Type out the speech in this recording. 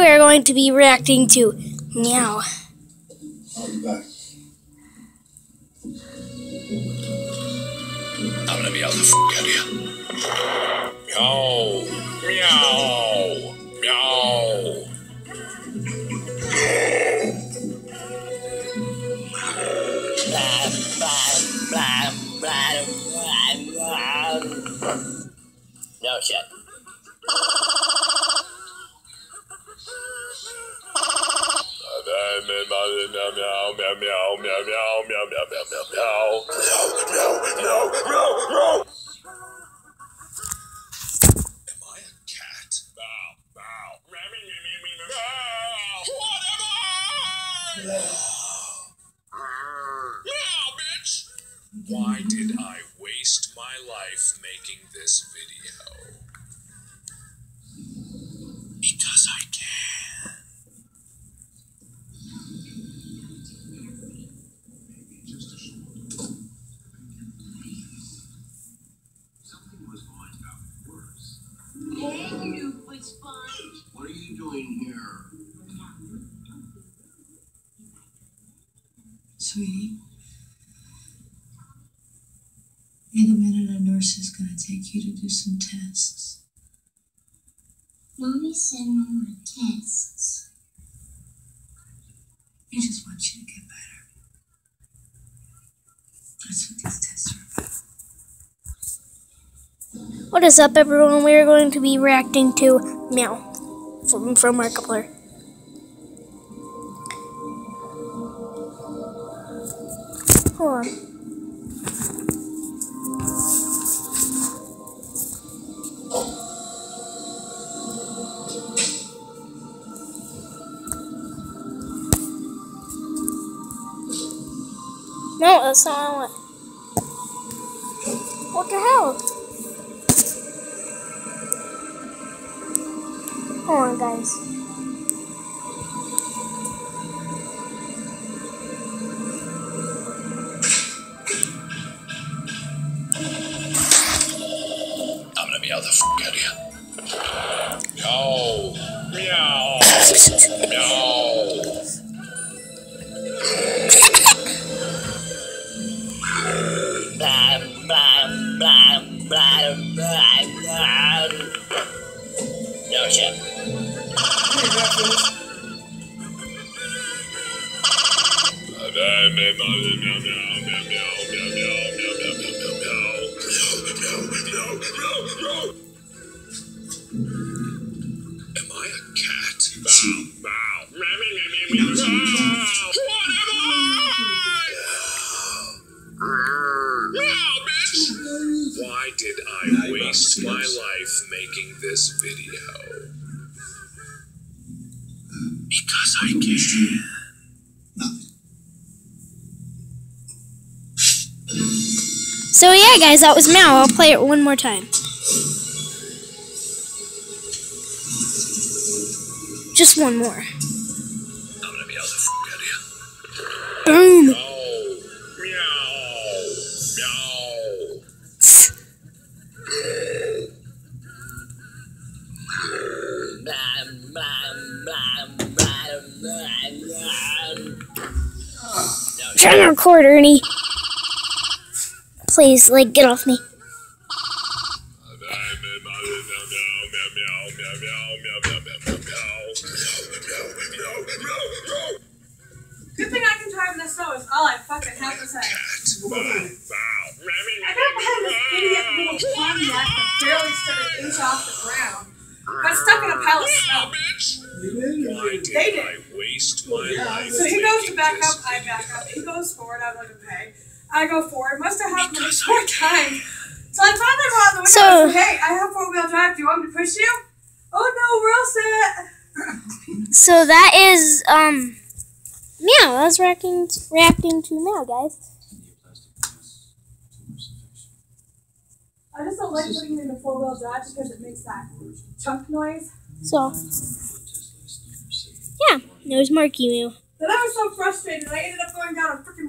we are going to be reacting to Meow. I'll be back. I'm gonna meow the f*** out of you. Meow. Meow. Meow. No shit. Am I a cat? Bow, bow. What am I? Meow, bitch! Why did I waste my life making this video? Because I can. Something was going to get worse. Hey, you foot sponge. What are you doing here? Sweetie, in a minute a nurse is going to take you to do some tests. Mommy said no more tests. I just want you to get better. That's what these tests are about. What is up, everyone? We are going to be reacting to Meow from Markiplier. Hold on. No, that's not what I want. What the hell? Hold on, guys. I'm gonna meow the f*** out of you. Meow. Meow. Meow. No shit. Am I a cat? Bow, bow. What am I? Meow, bitch! Why did I waste my life making this video? Because I can. So yeah, guys, that was Meow. I'll play it one more time. Just one more. I'm gonna meow the f*** out of you. Boom! Meow. Meow. I'm trying to record, Ernie. Please, like, get off me. Good thing I can drive in the snow is all I fucking have to say. I got behind this idiot little Pontiac that barely stood an inch off the ground. Got stuck in a pile of snow. They did. So he goes to back up, I back up. He goes forward, I'm like, okay. I go forward. Must have happened like 4 times. So I finally go out the window and say, hey, I have 4-wheel drive. Do you want me to push you? Oh no, we're all set. So that is, Meow. I was reacting to Meow, guys. I just don't like putting it in the 4-wheel drive because it makes that chunk noise. So, yeah, there's Marky Meow. Then I was so frustrated, I ended up going down a freaking